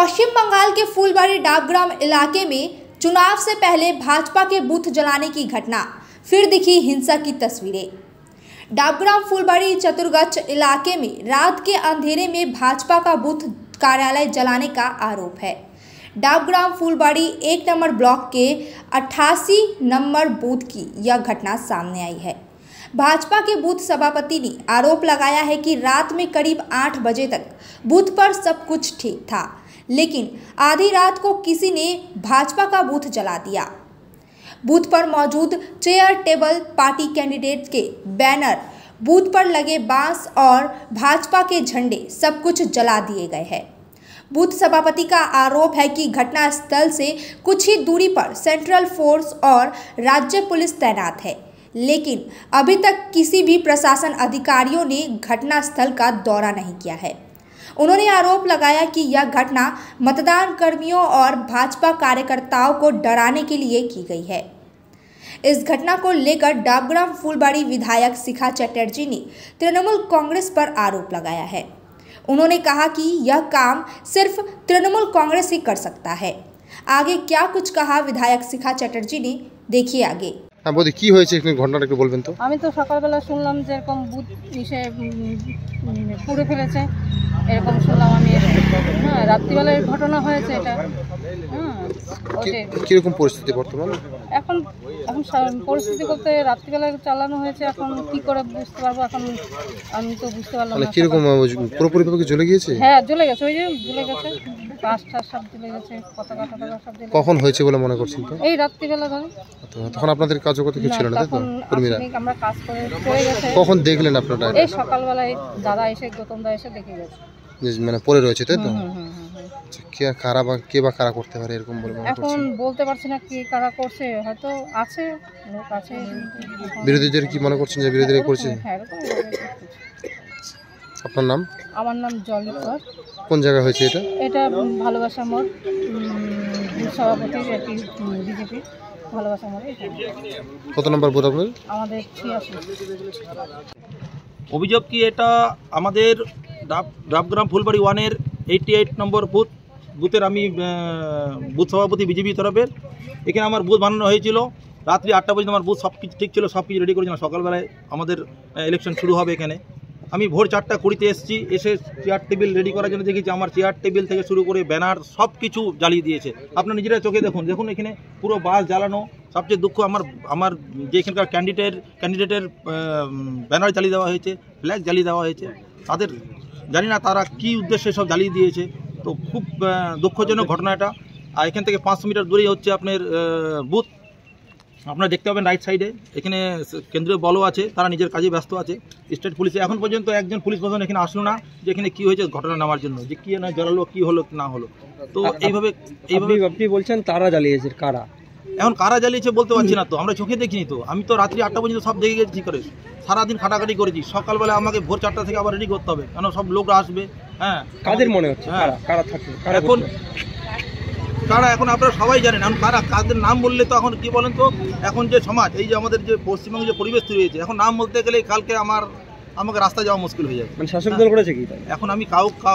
पश्चिम बंगाल के फूलबाड़ी डाबग्राम इलाके में चुनाव से पहले भाजपा के बूथ जलाने की घटना, फिर दिखी हिंसा की तस्वीरें। डाबग्राम फूलबाड़ी चतुर्गछ इलाके में रात के अंधेरे में भाजपा का बूथ कार्यालय जलाने का आरोप है। डाबग्राम फूलबाड़ी 1 नंबर ब्लॉक के 88 नंबर बूथ की यह घटना सामने आई है। भाजपा के बूथ सभापति ने आरोप लगाया है कि रात में करीब 8 बजे तक बूथ पर सब कुछ ठीक था, लेकिन आधी रात को किसी ने भाजपा का बूथ जला दिया। बूथ पर मौजूद चेयर टेबल, पार्टी कैंडिडेट के बैनर, बूथ पर लगे बांस और भाजपा के झंडे सब कुछ जला दिए गए हैं। बूथ सभापति का आरोप है कि घटनास्थल से कुछ ही दूरी पर सेंट्रल फोर्स और राज्य पुलिस तैनात है, लेकिन अभी तक किसी भी प्रशासन अधिकारियों ने घटनास्थल का दौरा नहीं किया है। उन्होंने आरोप लगाया कि यह घटना मतदान कर्मियों और भाजपा कार्यकर्ताओं को डराने के लिए की गई है। इस घटना को लेकर डाबग्राम फूलबाड़ी विधायक शिखा चटर्जी ने तृणमूल कांग्रेस पर आरोप लगाया है। उन्होंने कहा कि यह काम सिर्फ तृणमूल कांग्रेस ही कर सकता है। आगे क्या कुछ कहा विधायक शिखा चटर्जी ने, देखिए आगे। হ্যাঁ বৌদি, কি হয়েছে একটু ঘটনাটা একটু বলবেন তো। আমি তো সকালবেলা শুনলাম যে এরকম বুথ এসে পুড়ে ফেলেছে, এরকম শুনলাম আমি। হ্যাঁ, রাত্রিবেলায় ঘটনা হয়েছে এটা। হ্যাঁ, কিরকম পরিস্থিতি বর্তমানে? এখন এখন পরিস্থিতি বলতে রাত্রিবেলায় চালানো হয়েছে, এখন কি করে বুঝতে পারবো, এখন আমি তো বুঝতে পারলাম না। কিরকম পুরোপুরিভাবে জ্বলে গিয়েছে? হ্যাঁ, জ্বলে গেছে, ওই যে জ্বলে গেছে, গাছটা সব জ্বলে গেছে, পতাকা টতাকা সব জ্বলে। কখন হয়েছে বলে মনে করছেন তো? এই রাত্রিবেলা ধরে। তখন আপনাদের কাজও করতে কিছু ছিল না, তাই তো? কর্মীরা আমরা কাজ করে চলে গেছে। কখন দেখলেন আপনারা? এই সকালবেলায় দাদা এসে, গৌতম দা এসে দেখে গেছে, মানে পড়ে রয়েছে, তাই তো? কে বা কারা করতে পারে এরকম বলে মনে করছেন? এখন বলতে পারছি না কি কারা করছে, হয়তো আছে লোক আছে। বিরোধীদের কি মনে করছেন যে বিরোধীরা করছে? হ্যাঁ, আপনার নাম? আমার নাম জলি কর। কোন জায়গা হয়েছে এটা? এটা ভালোবাসা মোড়, সভাপতি বিজেপি ভালোবাসা মোড়। কত নম্বর বুথ আপনার? আমাদের 86। অভিযোগ কি, এটা আমাদের ডাবগ্রাম ফুলবাড়ি 1-এর 88 নম্বর বুথের আমি বুথ সভাপতি বিজেপি তরফের। এখানে আমার বুথ বানানো হয়েছিল রাত্রি 8টা পর্যন্ত। আমার বুথ সব কিছু ঠিক ছিল, সব কিছু রেডি করেছিলাম। সকালবেলায় আমাদের ইলেকশন শুরু হবে এখানে। আমি ভোর 4:20 এসেছি, এসে চেয়ার টেবিল রেডি করার জন্য দেখেছি আমার চেয়ার টেবিল থেকে শুরু করে ব্যানার সব কিছু জ্বালিয়ে দিয়েছে। আপনার নিজেরা চোখে দেখুন এখানে পুরো বাস জ্বালানো। সবচেয়ে দুঃখ, আমার যে এখানকার ক্যান্ডিডেটের ব্যানার জ্বালিয়ে দেওয়া হয়েছে, ফ্ল্যাগ জ্বালিয়ে দেওয়া হয়েছে। তাদের জানি না তারা কী উদ্দেশ্যে সব জ্বালিয়ে দিয়েছে। তো খুব দুঃখজনক ঘটনা এটা। আর এখান থেকে 500 মিটার দূরেই হচ্ছে আপনার বুথ। আপনারা দেখতে পাবেন রাইট সাইডে, এখানে কেন্দ্রীয় বলও আছে, তারা নিজের কাজে ব্যস্ত আছে। স্টেট পুলিশে এখন পর্যন্ত একজন পুলিশ প্রশাসন এখানে আসলো না যে এখানে কী হয়েছে ঘটনা নামার জন্য, যে কী না জ্বালালো, কী হলো না হলো। তো এইভাবে আপনি বলছেন তারা জ্বালিয়েছে, কারা? এখন কারা জ্বালিয়েছে বলতে পারছি না, তো আমরা চোখে দেখিনি। তো আমি তো রাত্রি 8টা পর্যন্ত সব দেখে গেছি করে, সারাদিন খাটাখাটি করেছি। সকালবেলা আমাকে ভোর 4টা থেকে আবার রেডি করতে হবে, কেন সব লোকরা আসবে। হ্যাঁ, কাদের মনে হচ্ছে কারা থাকে এখন আপনারা সবাই জানেন। এখন কাদের নাম বললে তো এখন কি বলেন তো, এখন যে সমাজ, এই যে আমাদের যে পশ্চিমবঙ্গে যে পরিবেশ তৈরি হয়েছে, এখন নাম বলতে গেলে কালকে আমাকে রাস্তা যাওয়া মুশকিল হয়ে যাবে। মানে শাসক দল করেছে কি? এখন আমি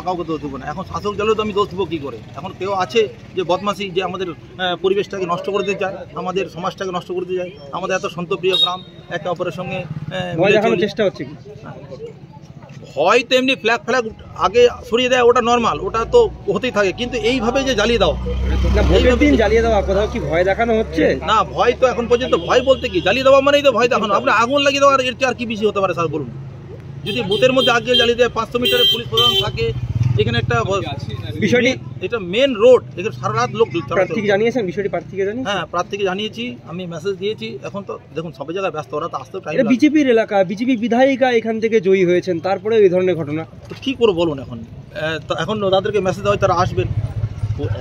কাউকে দোষ দেবো না। এখন শাসক দলেও তো আমি দোষ দেবো কী করে? এখন কেউ আছে যে বদমাশি, যে আমাদের পরিবেশটাকে নষ্ট করতে চায়, আমাদের সমাজটাকে নষ্ট করতে চায়। আমাদের এত শান্তপ্রিয় গ্রাম, একে অপরের সঙ্গে চেষ্টা হচ্ছে কি? হয়তো এমনি ফ্ল্যাগ আগে সরিয়ে দেয়, ওটা নর্মাল, ওটা তো হতেই থাকে। কিন্তু এইভাবে যে জ্বালিয়ে দেওয়া, জ্বালিয়ে দেওয়া কোথাও কি ভয় দেখানো হচ্ছে? না, ভয় তো এখন পর্যন্ত, ভয় বলতে কি, জ্বালিয়ে দেওয়া মানেই তো ভয় দেখানো। আপনি আগুন লাগিয়ে দেওয়ার এর চেয়ে আর কি বেশি হতে পারে স্যার বলুন? যদি বুথের মধ্যে আগে জ্বালিয়ে দেয়, 500 মিটারে পুলিশ প্রশাসন থাকে, এখানে একটা বিষয়টি, এটা মেন রোড, এখানে সারা রাত লোক প্রার্থীকে জানিয়েছেন বিষয়টি? প্রার্থীকে জানিয়েছেন? হ্যাঁ, প্রার্থীকে জানিয়েছি, আমি মেসেজ দিয়েছি। এখন তো দেখুন সব জায়গায় ব্যস্ত, ওরা তো আসতে টাইম। বিজেপির এলাকা, বিজেপি বিধায়িকা এখান থেকে জয়ী হয়েছেন, তারপরে এই ধরনের ঘটনা। তো কী করে বলুন? এখন তাদেরকে মেসেজ দেওয়া হয়, তারা আসবেন।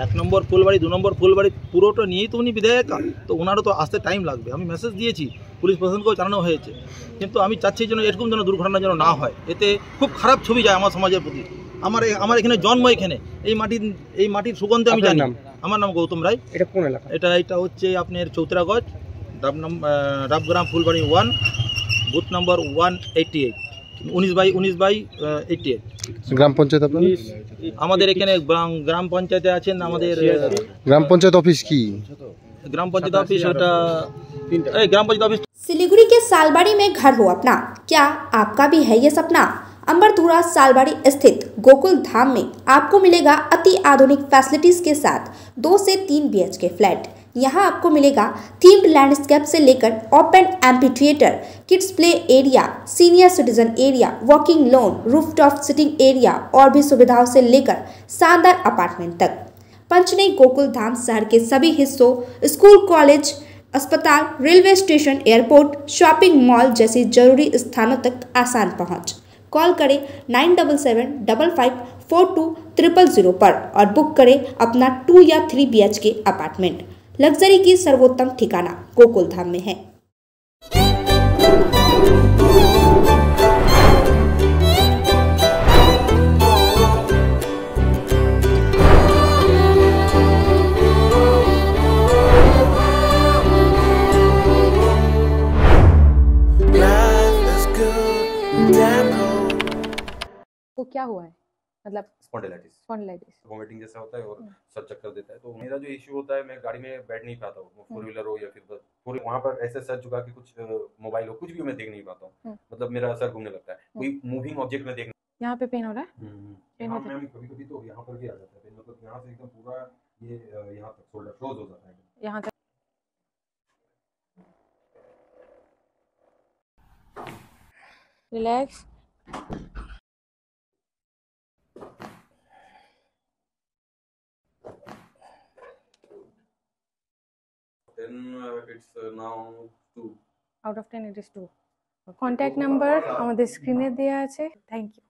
1 নম্বর ফুলবাড়ি, 2 নম্বর ফুলবাড়ি পুরোটা নিয়েই তো উনি বিধায়িকা, তো ওনারও তো আসতে টাইম লাগবে। আমি মেসেজ দিয়েছি, পুলিশ প্রশাসনকেও জানানো হয়েছে। কিন্তু আমি চাচ্ছি যেন এরকম যেন দুর্ঘটনা যেন না হয়। এতে খুব খারাপ ছবি যায় আমার সমাজের প্রতি। আমার এখানে জন্ম, এখানে এই মাটির সুগন্ধে আমি জানি। আমার নাম গৌতম রায়। এটা কোন এলাকা? এটা হচ্ছে আপনার চৌতরাগঞ্জ, ডাবগ্রাম ফুলবাড়ি 1, বুথ নম্বর 188। 19/88। গ্রাম পঞ্চায়েত আপনার? আমাদের এখানে গ্রাম পঞ্চায়েতে আছেন আমাদের গ্রাম পঞ্চায়েত অফিস কি? গ্রাম পঞ্চায়েত অফিস ওটা গ্রাম পঞ্চায়েত অফিস। सिलीगुड़ी के सालबाड़ी में घर हो अपना, क्या आपका भी है ये सपना? अंबरधुरा सालबाड़ी स्थित गोकुल धाम में आपको मिलेगा अति आधुनिक फैसिलिटीज के साथ 2 से 3 BHK फ्लैट। यहाँ आपको मिलेगा थीम्ड लैंडस्केप से लेकर open amphi theatre, kids play area, senior citizen area, walking lawn, rooftop sitting area और भी सुविधाओं से लेकर शानदार अपार्टमेंट तक। पंचनई गोकुल धाम शहर के सभी हिस्सों, स्कूल, कॉलेज, अस्पताल, railway station, airport, shopping mall जैसी जरूरी स्थानों तक आसान पहुंच। कॉल करें 9755420000 पर और बुक करें अपना 2 या 3 BHK अपार्टमेंट। लग्जरी की सर्वोत्तम ठिकाना गोकुल धाम में है। वो क्या हुआ है, मतलब स्पॉन्डिलाइटिस वोमिटिंग जैसा होता है और सर चक्कर देता है। तो मेरा जो इश्यू होता है, मैं गाड़ी में बैठ नहीं पाता हूँ, 4 व्हीलर हो या फिर बस, पूरे वहाँ पर ऐसे सर झुका के कुछ मोबाइल हो कुछ भी मैं देख नहीं पाता हूँ। मतलब मेरा सर घूमने लगता है, कोई मूविंग ऑब्जेक्ट में देख। यहाँ पे पेन हो रहा है? यहाँ पे कभी कभी तो यहाँ पर भी आ जाता है, मतलब यहाँ से एकदम पूरा ये यहाँ तक शोल्डर क्लोज हो जाता है यहाँ तक। Relax. Then it's now 2 out of 10 it is 2। Contact number আমাদের স্ক্রিনে দেয়া আছে। Thank you.